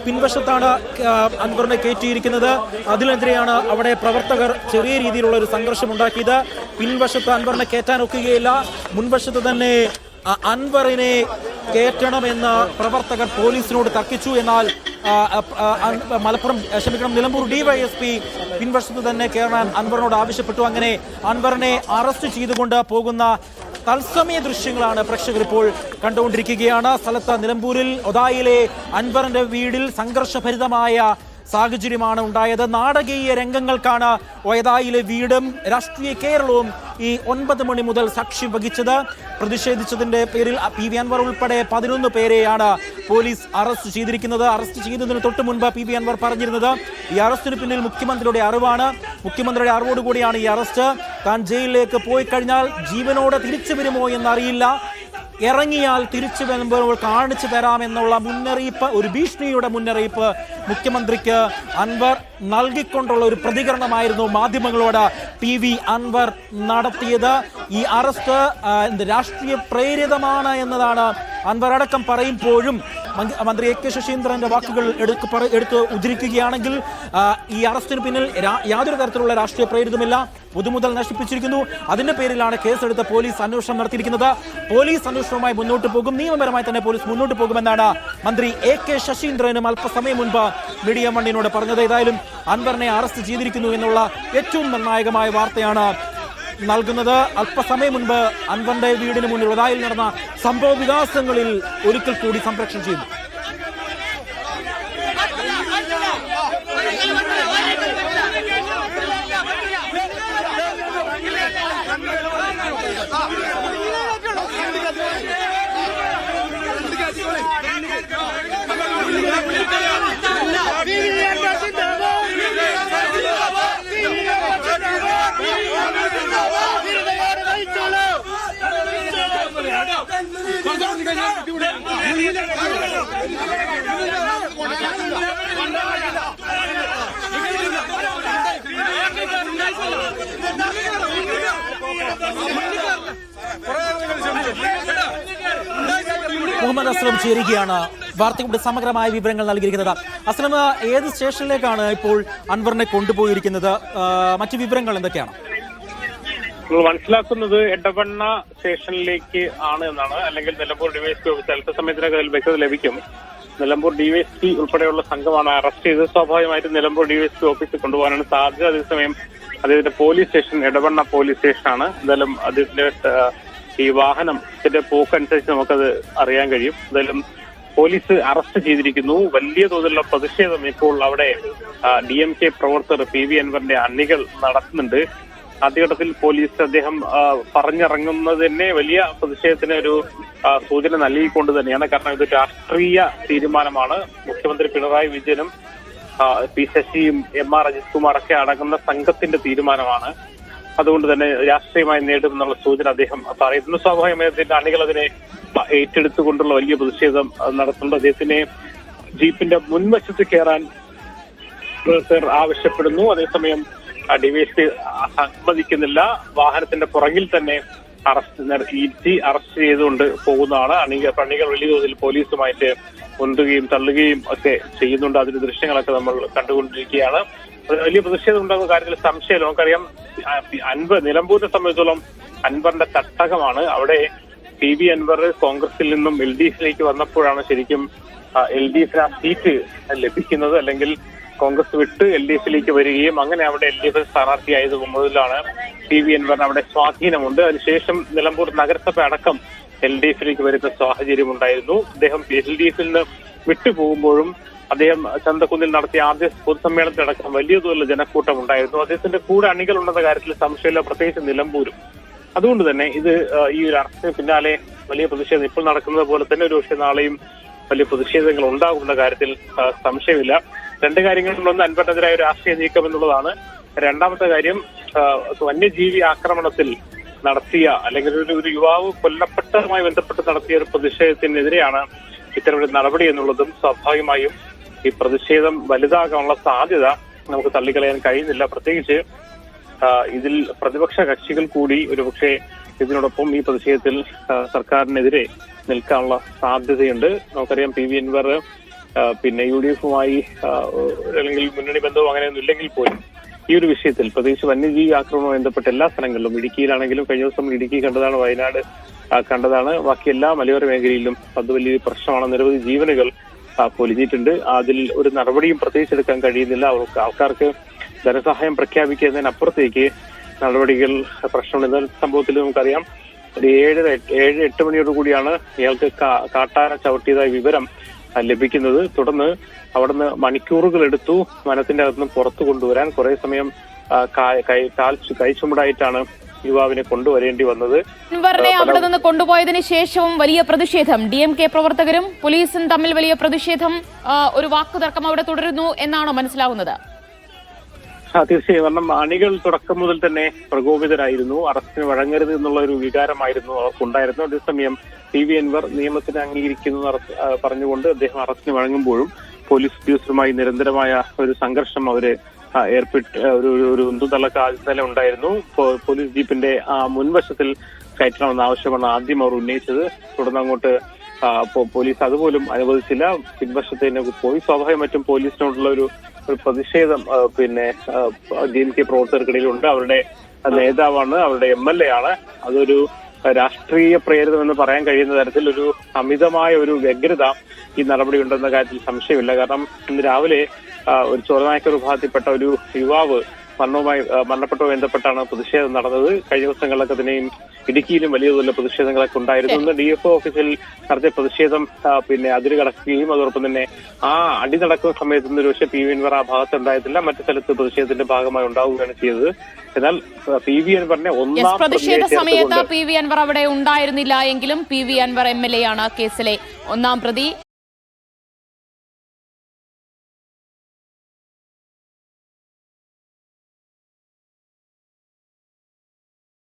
പിൻവശത്താണ് അൻവറിനെ കയറ്റിയിരിക്കുന്നത്. അതിനെതിരെയാണ് അവിടെ പ്രവർത്തകർ ചെറിയ രീതിയിലുള്ള ഒരു സംഘർഷം ഉണ്ടാക്കിയത്. പിൻവശത്ത് അൻവറിനെ കയറ്റാൻ ഒക്കുകയില്ല, മുൻവശത്ത് തന്നെ അൻവറിനെ കയറ്റണമെന്ന് പ്രവർത്തകർ പോലീസിനോട് തർക്കിച്ചു. എന്നാൽ നിലമ്പൂർ ഡിവൈഎസ്പി പിൻവശത്ത് തന്നെ കയറാൻ അൻവറിനോട് ആവശ്യപ്പെട്ടു. അങ്ങനെ അൻവറിനെ അറസ്റ്റ് ചെയ്തുകൊണ്ട് പോകുന്ന തത്സമയ ദൃശ്യങ്ങളാണ് പ്രേക്ഷകർ ഇപ്പോൾ കണ്ടുകൊണ്ടിരിക്കുകയാണ്. സ്ഥലത്ത് നിലമ്പൂരിൽ ഒതായിലെ അൻവറിന്റെ വീടിൽ സംഘർഷഭരിതമായ സാഹചര്യമാണ് ഉണ്ടായത്. നാടകീയ രംഗങ്ങൾക്കാണ് ഒതായിലെ വീടും രാഷ്ട്രീയ കേരളവും ഈ 9 മണി മുതൽ സാക്ഷ്യം വഹിച്ചത്. പ്രതിഷേധിച്ചതിന്റെ പേരിൽ PV അൻവർ ഉൾപ്പെടെ 11 പേരെയാണ് പോലീസ് അറസ്റ്റ് ചെയ്തിരിക്കുന്നത്. അറസ്റ്റ് ചെയ്യുന്നതിന് തൊട്ട് മുൻപ് PV അൻവർ പറഞ്ഞിരുന്നത് ഈ അറസ്റ്റിന് പിന്നിൽ മുഖ്യമന്ത്രിയുടെ അറിവാണ്, മുഖ്യമന്ത്രിയുടെ അറിവോടുകൂടിയാണ് ഈ അറസ്റ്റ്. താൻ ജയിലിലേക്ക് പോയി കഴിഞ്ഞാൽ ജീവനോടെ തിരിച്ചു വരുമോ എന്നറിയില്ല, ഇറങ്ങിയാൽ തിരിച്ചു വരുമ്പോൾ കാണിച്ചു തരാമെന്നുള്ള മുന്നറിയിപ്പ്, ഒരു ഭീഷണിയുടെ മുന്നറിയിപ്പ് മുഖ്യമന്ത്രിക്ക് അൻവർ നൽകിക്കൊണ്ടുള്ള ഒരു പ്രതികരണമായിരുന്നു മാധ്യമങ്ങളോട് PV അൻവർ നടത്തിയത്. ഈ അറസ്റ്റ് രാഷ്ട്രീയ പ്രേരിതമാണ് എന്നതാണ് അൻവർ അടക്കം പറയുമ്പോഴും മന്ത്രി AK ശശീന്ദ്രന്റെ വാക്കുകൾ എടുത്ത് ഉദ്ധരിക്കുകയാണെങ്കിൽ ഈ അറസ്റ്റിന് പിന്നിൽ യാതൊരു തരത്തിലുള്ള രാഷ്ട്രീയ പ്രേരിതമില്ല, പൊതുമുതൽ നശിപ്പിച്ചിരിക്കുന്നു, അതിന്റെ പേരിലാണ് കേസെടുത്ത് പോലീസ് അന്വേഷണം നടത്തിയിരിക്കുന്നത്. പോലീസ് അന്വേഷണവുമായി മുന്നോട്ട് പോകും, നിയമപരമായി തന്നെ പോലീസ് മുന്നോട്ട് പോകുമെന്നാണ് മന്ത്രി AK ശശീന്ദ്രനും അല്പസമയം മുൻപ് മീഡിയ വണ്ണിനോട് പറഞ്ഞത്. ഏതായാലും അൻവറിനെ അറസ്റ്റ് ചെയ്തിരിക്കുന്നു എന്നുള്ള ഏറ്റവും നിർണായകമായ വാർത്തയാണ് നൽകുന്നത്. അല്പസമയം മുൻപ് അൻവറിന്റെ വീടിന് മുന്നിൽ ഒതായിൽ നടന്ന സംഭവ വികാസങ്ങളിൽ ഒരിക്കൽ കൂടി സംപ്രേഷണം ചെയ്തു. മുഹമ്മദ് അസ്ലം ചേരുകയാണ്, വാർത്തയുടെ സമഗ്രമായ വിവരങ്ങൾ നൽകിയിരിക്കുന്നത്. അസ്ലം, ഏത് സ്റ്റേഷനിലേക്കാണ് ഇപ്പോൾ അൻവറിനെ കൊണ്ടുപോയിരിക്കുന്നത്? മറ്റു വിവരങ്ങൾ എന്തൊക്കെയാണ്? മനസ്സിലാക്കുന്നത് എടവണ്ണ സ്റ്റേഷനിലേക്ക് ആണ് എന്നാണ്, അല്ലെങ്കിൽ നിലമ്പൂർ ഡിവൈഎസ്പി ഓഫീസ്. അല്പസമയത്തിനകം വ്യക്തത ലഭിക്കും. നിലമ്പൂർ ഡിവൈഎസ്പി ഉൾപ്പെടെയുള്ള സംഘമാണ് അറസ്റ്റ് ചെയ്ത് സ്വാഭാവികമായിട്ടും നിലമ്പൂർ ഡിവൈഎസ്പി ഓഫീസിൽ കൊണ്ടുപോകാനാണ് സാധ്യത. അതേസമയം അദ്ദേഹത്തിന്റെ പോലീസ് സ്റ്റേഷൻ എടവണ്ണ പോലീസ് സ്റ്റേഷനാണ്. എന്തായാലും അദ്ദേഹത്തിന്റെ ഈ വാഹനത്തിന്റെ പോക്കനുസരിച്ച് നമുക്കത് അറിയാൻ കഴിയും. എന്തായാലും പോലീസ് അറസ്റ്റ് ചെയ്തിരിക്കുന്നു. വലിയ തോതിലുള്ള പ്രതിഷേധം ഇപ്പോൾ അവിടെ DMK പ്രവർത്തകർ PV അൻവറിന്റെ അണികൾ നടത്തുന്നുണ്ട്. ആദ്യഘട്ടത്തിൽ പോലീസ് അദ്ദേഹം പറഞ്ഞിറങ്ങുന്നതിനെ വലിയ പ്രതിഷേധത്തിന് ഒരു സൂചന നൽകിക്കൊണ്ട് തന്നെയാണ്. കാരണം ഇത് രാഷ്ട്രീയ തീരുമാനമാണ്. മുഖ്യമന്ത്രി പിണറായി വിജയനും P ശശിയും MR അജിത് കുമാറൊക്കെ അടങ്ങുന്ന സംഘത്തിന്റെ തീരുമാനമാണ്. അതുകൊണ്ട് തന്നെ രാഷ്ട്രീയമായി നേടുമെന്നുള്ള സൂചന അദ്ദേഹം പറയുന്നു. സ്വാഭാവികമായി അദ്ദേഹത്തിന്റെ അണികൾ അതിനെ ഏറ്റെടുത്തുകൊണ്ടുള്ള വലിയ പ്രതിഷേധം നടത്തുന്നുണ്ട്. അദ്ദേഹത്തിനെ ജീപ്പിന്റെ മുൻവശത്ത് കയറാൻ പ്രവർത്തകർ ആവശ്യപ്പെടുന്നു. അതേസമയം ഡിവൈഎസ്പി സമ്മതിക്കുന്നില്ല. വാഹനത്തിന്റെ പുറകിൽ തന്നെ അറസ്റ്റ് ചെയ്തുകൊണ്ട് പോകുന്നതാണ്. അണികൾ വലിയ തോതിൽ പോലീസുമായിട്ട് ഉന്തുകയും തള്ളുകയും ഒക്കെ ചെയ്യുന്നുണ്ട്. അതിന്റെ ദൃശ്യങ്ങളൊക്കെ നമ്മൾ കണ്ടുകൊണ്ടിരിക്കുകയാണ്. വലിയ പ്രതിഷേധം ഉണ്ടാകുന്ന കാര്യത്തിൽ സംശയമില്ല. നമുക്കറിയാം നിലമ്പൂരിനെ സംബന്ധിച്ചോളം അൻവറിന്റെ തട്ടകമാണ്. അവിടെ PV അൻവർ കോൺഗ്രസിൽ നിന്നും LDFിലേക്ക് വന്നപ്പോഴാണ് ശരിക്കും LDFിന് ആ സീറ്റ് ലഭിക്കുന്നത്. അല്ലെങ്കിൽ കോൺഗ്രസ് വിട്ട് LDFിലേക്ക് വരികയും അങ്ങനെ അവിടെ LDF സ്ഥാനാർത്ഥിയായത് മുതലാണ് PV അൻവറിന് അവിടെ സ്വാധീനമുണ്ട്. അതിനുശേഷം നിലമ്പൂർ നഗരസഭ അടക്കം LDFിലേക്ക് വരുന്ന സാഹചര്യം ഉണ്ടായിരുന്നു. അദ്ദേഹം LDFിൽ നിന്ന് വിട്ടുപോകുമ്പോഴും അദ്ദേഹം ചന്തക്കുന്നിൽ നടത്തിയ ആദ്യ പൊതുസമ്മേളനത്തിലടക്കം വലിയ തോതിലുള്ള ജനക്കൂട്ടം ഉണ്ടായിരുന്നു. അദ്ദേഹത്തിന്റെ കൂടെ അണികളുണ്ടെന്ന കാര്യത്തിൽ സംശയമില്ല, പ്രത്യേകിച്ച് നിലമ്പൂരും. അതുകൊണ്ട് തന്നെ ഇത് ഈ ഒരു അറസ്റ്റിന് പിന്നാലെ വലിയ പ്രതിഷേധം ഇപ്പോൾ നടക്കുന്നത് പോലെ തന്നെ ഒരു പക്ഷേ നാളെയും വലിയ പ്രതിഷേധങ്ങൾ ഉണ്ടാകുന്ന കാര്യത്തിൽ സംശയമില്ല. രണ്ട് കാര്യങ്ങളിലൊന്ന് അൻവറിനെതിരായ രാഷ്ട്രീയ നീക്കം എന്നുള്ളതാണ്. രണ്ടാമത്തെ കാര്യം വന്യജീവി ആക്രമണത്തിൽ നടത്തിയ അല്ലെങ്കിൽ ഒരു യുവാവ് കൊല്ലപ്പെട്ടതുമായി ബന്ധപ്പെട്ട് നടത്തിയ ഒരു പ്രതിഷേധത്തിനെതിരെയാണ് ഇത്തരമൊരു നടപടി എന്നുള്ളതും സ്വാഭാവികമായും ഈ പ്രതിഷേധം വലുതാകാനുള്ള സാധ്യത നമുക്ക് തള്ളിക്കളയാൻ കഴിയുന്നില്ല. പ്രത്യേകിച്ച് ഇതിൽ പ്രതിപക്ഷ കക്ഷികൾ കൂടി ഒരുപക്ഷെ ഇതിനോടൊപ്പം ഈ പ്രതിഷേധത്തിൽ സർക്കാരിനെതിരെ നിൽക്കാനുള്ള സാധ്യതയുണ്ട്. നമുക്കറിയാം PV അൻവർ പിന്നെ UDF-മായി അല്ലെങ്കിൽ മുന്നണി ബന്ധവും അങ്ങനെയൊന്നും ഇല്ലെങ്കിൽ പോലും ഈ ഒരു വിഷയത്തിൽ പ്രത്യേകിച്ച് വന്യജീവി ആക്രമണവുമായി ബന്ധപ്പെട്ട എല്ലാ സ്ഥലങ്ങളിലും ഇടുക്കിയിലാണെങ്കിലും കഴിഞ്ഞ ദിവസം ഇടുക്കി കണ്ടതാണ്, വയനാട് കണ്ടതാണ്, ബാക്കി എല്ലാ മലയോര മേഖലയിലും അത് വലിയൊരു പ്രശ്നമാണ്. നിരവധി ജീവനുകൾ പൊലിഞ്ഞിട്ടുണ്ട്. അതിൽ ഒരു നടപടിയും പ്രത്യേകിച്ചെടുക്കാൻ കഴിയുന്നില്ല. ആൾക്കാർക്ക് ധനസഹായം പ്രഖ്യാപിക്കുന്നതിനപ്പുറത്തേക്ക് നടപടികൾ പ്രശ്നമുണ്ട്. എന്നാൽ സംഭവത്തിൽ നമുക്കറിയാം ഒരു 7-8 മണിയോടുകൂടിയാണ് ഇയാൾക്ക് കാട്ടാന ചവിട്ടിയതായ വിവരം ലഭിക്കുന്നത്. തുടർന്ന് അവിടുന്ന് മണിക്കൂറുകൾ എടുത്തു വനത്തിന്റെ അകത്തുനിന്ന് പുറത്തു കൊണ്ടുവരാൻ. കുറെ സമയം കൈച്ചുമടായിട്ടാണ് യുവാവിനെ കൊണ്ടുവരേണ്ടി വന്നത്. അൻവറിനെ അവിടെ നിന്ന് കൊണ്ടുപോയതിനു ശേഷവും വലിയ പ്രതിഷേധം, DMK പ്രവർത്തകരും പോലീസും തമ്മിൽ വലിയ പ്രതിഷേധം, ഒരു വാക്കുതർക്കം അവിടെ തുടരുന്നു എന്നാണോ മനസ്സിലാവുന്നത്? തീർച്ചയായും. കാരണം അണികൾ തുടക്കം മുതൽ തന്നെ പ്രകോപിതരായിരുന്നു. അറസ്റ്റിന് വഴങ്ങരുത് എന്നുള്ള ഒരു വികാരമായിരുന്നു അവർക്കുണ്ടായിരുന്നു. അതേസമയം PV അൻവർ നിയമത്തിന് അംഗീകരിക്കുന്നു പറഞ്ഞുകൊണ്ട് അദ്ദേഹം അറസ്റ്റിന് വഴങ്ങുമ്പോഴും പോലീസ് ഉദ്യോഗസ്ഥരുമായി നിരന്തരമായ ഒരു സംഘർഷം അവര് ഒരു ഉന്തുതള്ളക്ക് ആദ്യം തന്നെ ഉണ്ടായിരുന്നു. പോലീസ് ജീപ്പിന്റെ മുൻവശത്തിൽ കയറ്റണമെന്ന ആവശ്യമാണ് ആദ്യം അവർ ഉന്നയിച്ചത്. തുടർന്ന് അങ്ങോട്ട് പോലീസ് അതുപോലും അനുവദിച്ചില്ല. പിൻവശത്തേക്ക് പോയി. സ്വാഭാവികം മറ്റും പോലീസിനോടുള്ള ഒരു പ്രതിഷേധം പിന്നെ DMK പ്രവർത്തകർക്കിടയിലുണ്ട്. അവരുടെ നേതാവാണ്, അവരുടെ MLA ആണ്. അതൊരു രാഷ്ട്രീയ പ്രേരിതമെന്ന് പറയാൻ കഴിയുന്ന തരത്തിൽ ഒരു അമിതമായ ഒരു വ്യഗ്രത ഈ നടപടി ഉണ്ടെന്ന കാര്യത്തിൽ സംശയമില്ല. കാരണം ഇന്ന് രാവിലെ ഒരു ചോരനായ്ക്കർ വിഭാഗത്തിൽപ്പെട്ട ഒരു യുവാവ് മരണപ്പെട്ടവുമായി ബന്ധപ്പെട്ടാണ് പ്രതിഷേധം നടന്നത്. കഴിഞ്ഞ ദിവസങ്ങളിലൊക്കെ തന്നെയും ഇടുക്കിയിലും വലിയ തോതിലുള്ള പ്രതിഷേധങ്ങളൊക്കെ ഉണ്ടായിരുന്നു. ഇന്ന് DFO ഓഫീസിൽ നടത്തിയ പ്രതിഷേധം പിന്നെ അതിര് കടക്കുകയും അതോടൊപ്പം തന്നെ ആ അടി നടക്കുന്ന സമയത്ത് നിന്ന് ഒരു പക്ഷേ PV അൻവർ ആ ഭാഗത്ത് ഉണ്ടായതില്ല, മറ്റു സ്ഥലത്ത് പ്രതിഷേധത്തിന്റെ ഭാഗമായി ഉണ്ടാവുകയാണ് ചെയ്തത്. എന്നാൽ PV അൻവറിനെ ഒന്നാം പ്രതിഷേധ സമയത്ത് PV അൻവർ അവിടെ ഉണ്ടായിരുന്നില്ല എങ്കിലും PV അൻവർ MLA ആണ് കേസിലെ ഒന്നാം പ്രതി.